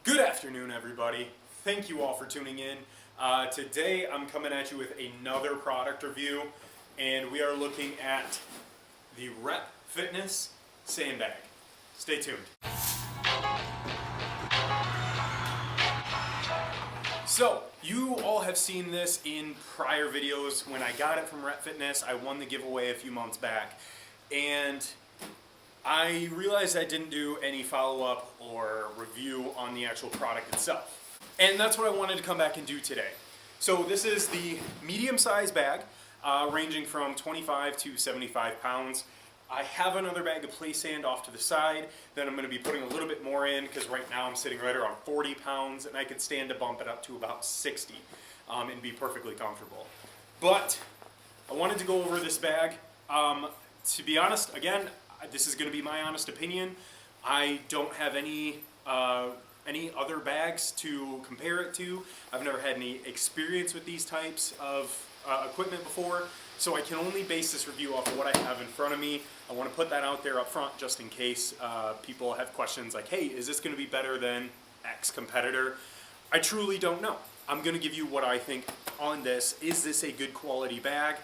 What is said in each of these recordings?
Good afternoon, everybody. Thank you all for tuning in. Today I'm coming at you with another product review, and we are looking at the Rep Fitness Sandbag. Stay tuned. So, you all have seen this in prior videos. When I got it from Rep Fitness, I won the giveaway a few months back, and I realized I didn't do any follow-up or review on the actual product itself. And that's what I wanted to come back and do today. So this is the medium-sized bag, ranging from 25 to 75 pounds. I have another bag of play sand off to the side that I'm going to be putting a little bit more in, because right now I'm sitting right around 40 pounds, and I could stand to bump it up to about 60 and be perfectly comfortable. But I wanted to go over this bag. To be honest, again, this is going to be my honest opinion. I don't have any other bags to compare it to. I've never had any experience with these types of equipment before, so I can only base this review off of what I have in front of me. I want to put that out there up front just in case people have questions like, hey, is this going to be better than X competitor? I truly don't know. I'm going to give you what I think on this. Is this a good quality bag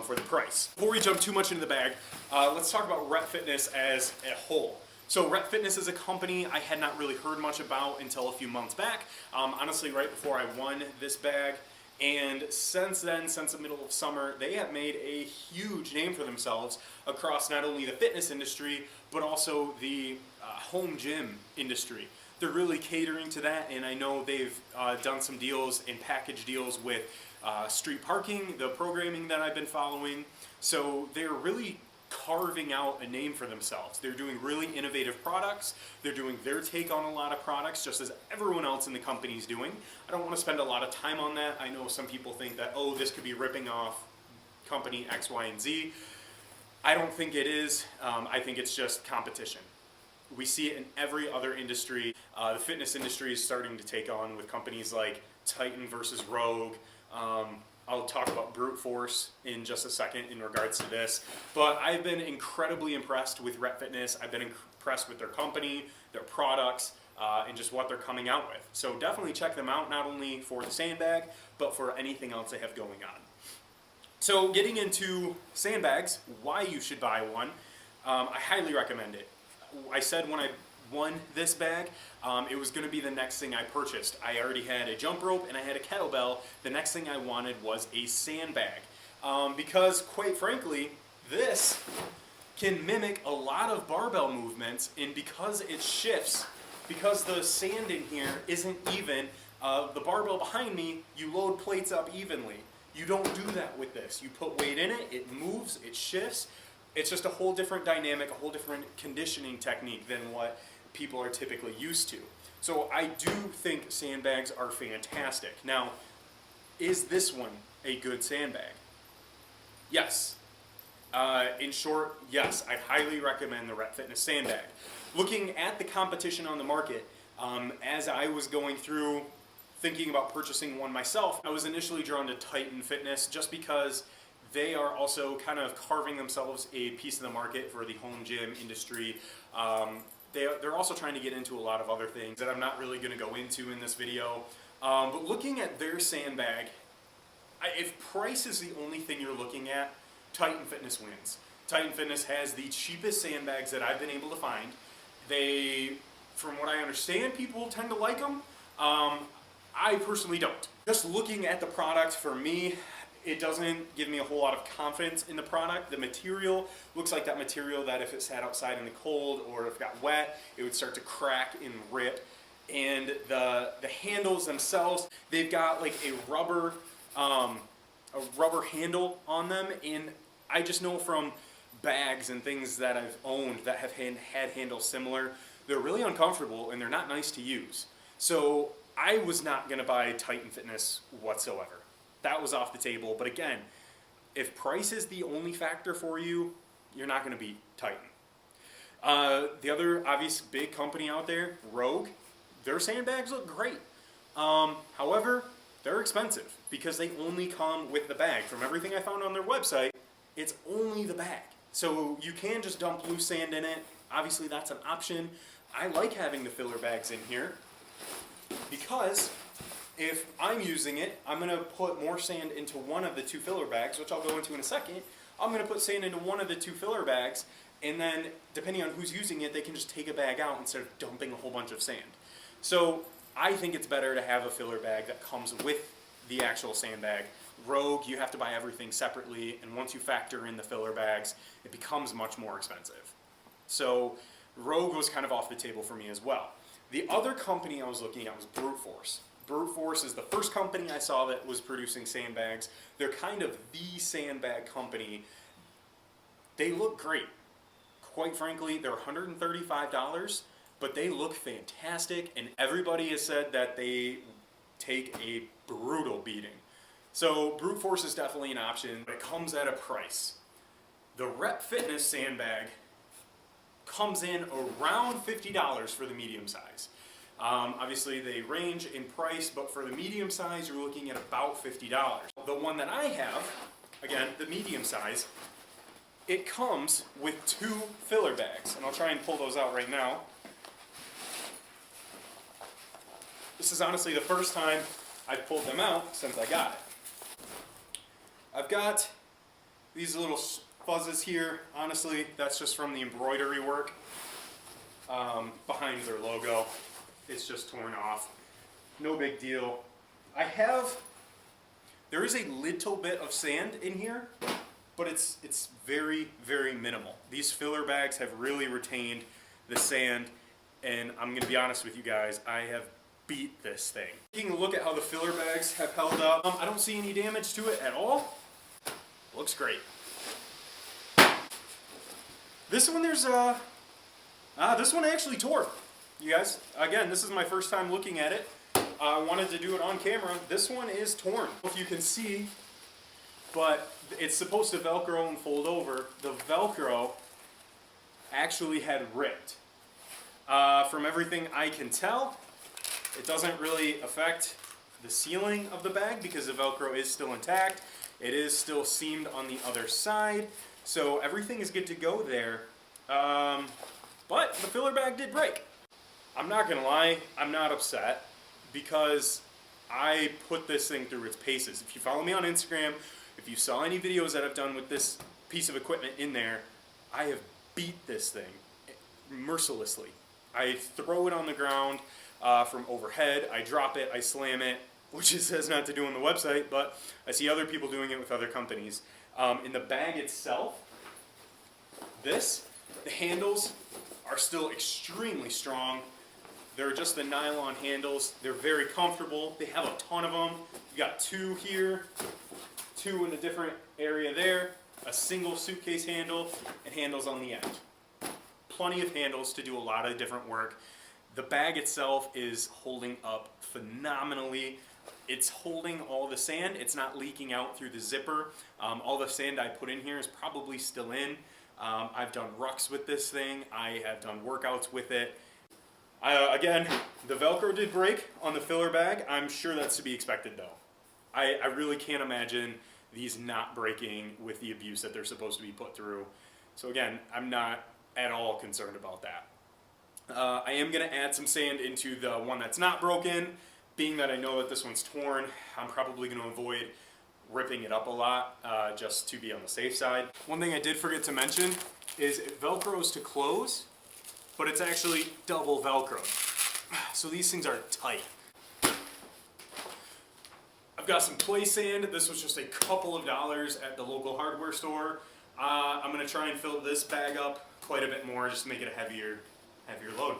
for the price? Before we jump too much into the bag, let's talk about Rep Fitness as a whole. So Rep Fitness is a company I had not really heard much about until a few months back, honestly right before I won this bag. And since then, since the middle of summer, they have made a huge name for themselves across not only the fitness industry, but also the home gym industry. They're really catering to that, and I know they've done some deals and package deals with street parking, the programming that I've been following. So they're really carving out a name for themselves. They're doing really innovative products. They're doing their take on a lot of products, just as everyone else in the company is doing. I don't want to spend a lot of time on that. I know some people think that, oh, this could be ripping off company X, Y, and Z. I don't think it is. I think it's just competition. We see it in every other industry. The fitness industry is starting to take on with companies like Titan versus Rogue. I'll talk about brute force in just a second in regards to this. But I've been incredibly impressed with Rep Fitness. I've been impressed with their company, their products, and just what they're coming out with. So definitely check them out, not only for the sandbag, but for anything else they have going on. So getting into sandbags, why you should buy one, I highly recommend it. I said when I won this bag, it was going to be the next thing I purchased. I already had a jump rope and I had a kettlebell. The next thing I wanted was a sandbag, because quite frankly, this can mimic a lot of barbell movements, and because it shifts, because the sand in here isn't even, the barbell behind me, you load plates up evenly. You don't do that with this. You put weight in it, it moves, it shifts. It's just a whole different dynamic, a whole different conditioning technique than what people are typically used to. So I do think sandbags are fantastic. Now, is this one a good sandbag? Yes. In short, yes. I highly recommend the Rep Fitness sandbag. Looking at the competition on the market, as I was going through thinking about purchasing one myself, I was initially drawn to Titan Fitness just because they are also kind of carving themselves a piece of the market for the home gym industry. They're also trying to get into a lot of other things that I'm not really going to go into in this video. But looking at their sandbag, if price is the only thing you're looking at, Titan Fitness wins. Titan Fitness has the cheapest sandbags that I've been able to find. They, from what I understand, people tend to like them. I personally don't. Just looking at the product, for me, it doesn't give me a whole lot of confidence in the product. The material looks like that material that if it sat outside in the cold or if it got wet, it would start to crack and rip. And the handles themselves, they've got like a rubber handle on them. And I just know from bags and things that I've owned that have had handles similar, they're really uncomfortable and they're not nice to use. So I was not going to buy Titan Fitness whatsoever. That was off the table. But again, if price is the only factor for you, you're not going to beat Titan. The other obvious big company out there, Rogue, their sandbags look great. However, they're expensive because they only come with the bag. From everything I found on their website, it's only the bag. So you can just dump loose sand in it. Obviously, that's an option. I like having the filler bags in here. because if I'm using it, I'm going to put more sand into one of the 2 filler bags, which I'll go into in a second. I'm going to put sand into one of the 2 filler bags, and then depending on who's using it, they can just take a bag out instead of dumping a whole bunch of sand. So I think it's better to have a filler bag that comes with the actual sandbag. Rogue, you have to buy everything separately, and once you factor in the filler bags, it becomes much more expensive. So Rogue was kind of off the table for me as well. The other company I was looking at was Brute Force. Brute Force is the first company I saw that was producing sandbags. They're kind of the sandbag company. They look great. Quite frankly, they're $135, but they look fantastic, and everybody has said that they take a brutal beating. So Brute Force is definitely an option, but it comes at a price. The Rep Fitness sandbag comes in around $50 for the medium size. Obviously they range in price, but for the medium size you're looking at about $50. The one that I have, again the medium size, it comes with 2 filler bags, and I'll try and pull those out right now. This is honestly the first time I've pulled them out since I got it. I've got these little fuzzes here. Honestly, that's just from the embroidery work behind their logo. It's just torn off. No big deal. There is a little bit of sand in here, but it's very, very minimal. These filler bags have really retained the sand, and I'm going to be honest with you guys, I have beat this thing. Taking a look at how the filler bags have held up, I don't see any damage to it at all. Looks great. This one this one actually tore. You guys, again, this is my first time looking at it. I wanted to do it on camera. This one is torn. If you can see, but it's supposed to Velcro and fold over. The Velcro actually had ripped. From everything I can tell, it doesn't really affect the sealing of the bag because the Velcro is still intact. It is still seamed on the other side, so everything is good to go there. But the filler bag did break. I'm not gonna lie, I'm not upset because I put this thing through its paces. If you follow me on Instagram, if you saw any videos that I've done with this piece of equipment in there, I have beat this thing mercilessly. I throw it on the ground from overhead, I drop it, I slam it, which it says not to do on the website, but I see other people doing it with other companies. In the bag itself, the handles are still extremely strong. They're just the nylon handles. They're very comfortable. They have a ton of them. You got 2 here, 2 in a different area there, a single suitcase handle, and handles on the end. Plenty of handles to do a lot of different work. The bag itself is holding up phenomenally. It's holding all the sand. It's not leaking out through the zipper. All the sand I put in here is probably still in. I've done rucks with this thing. I have done workouts with it. Again, the Velcro did break on the filler bag. I'm sure that's to be expected though. I really can't imagine these not breaking with the abuse that they're supposed to be put through. So again, I'm not at all concerned about that. I am going to add some sand into the one that's not broken. Being that I know that this one's torn, I'm probably going to avoid ripping it up a lot just to be on the safe side. One thing I did forget to mention is it Velcros to close, but it's actually double Velcro. So these things are tight. I've got some play sand. This was just a couple of dollars at the local hardware store. I'm going to try and fill this bag up quite a bit more just to make it a heavier load.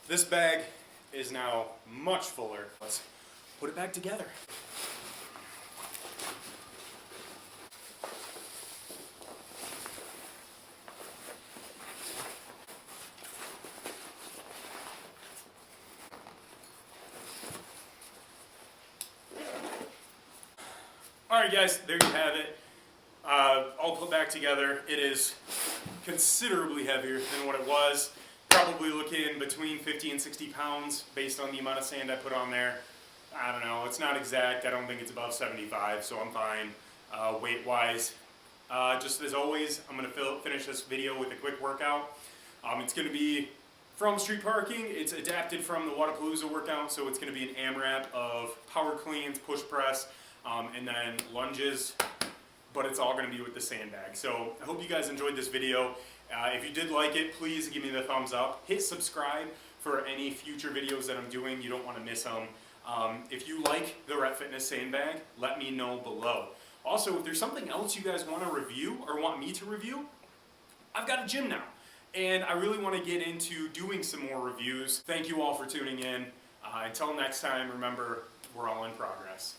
This bag is now much fuller. Let's put it back together. Alright guys, there you have it. All put back together. It is considerably heavier than what it was. Probably looking between 50 and 60 pounds based on the amount of sand I put on there. I don't know, it's not exact. I don't think it's above 75, so I'm fine weight-wise. Just as always, I'm going to finish this video with a quick workout. It's going to be from street parking. It's adapted from the Wadapalooza workout, so it's going to be an AMRAP of power cleans, push press, and then lunges, but it's all going to be with the sandbag. So I hope you guys enjoyed this video. If you did like it, please give me the thumbs up. Hit subscribe for any future videos that I'm doing. You don't want to miss them. If you like the Rep Fitness sandbag, let me know below. Also, if there's something else you guys want to review or want me to review, I've got a gym now, and I really want to get into doing some more reviews. Thank you all for tuning in. Until next time, remember, we're all in progress.